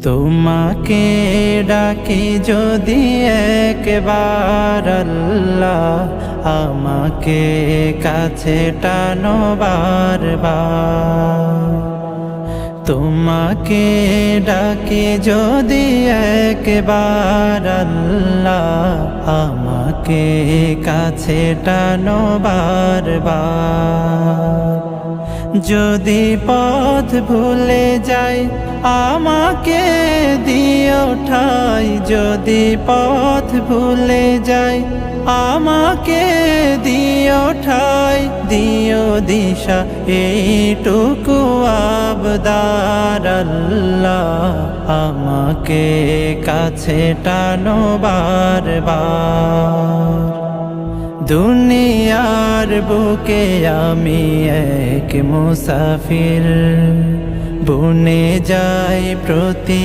তোমাকে ডাকি যদি একবার আল্লাহ, আমাকে কাছে টানো বারবার। তোমাকে ডাকি যদি একবার আল্লাহ, আমাকে কাছে টানো বারবার। যদি পথ ভুলে যাই আমাকে দিও ঠাই, যদি পথ ভুলে যাই আমাকে দিও ঠাই, দিও দিশা এইটুকু আবদার আল্লাহ, আমাকে কাছে টানো বারবার। দুনিয়ার বুকে আমি এক মুসাফির, বনে যাই প্রতি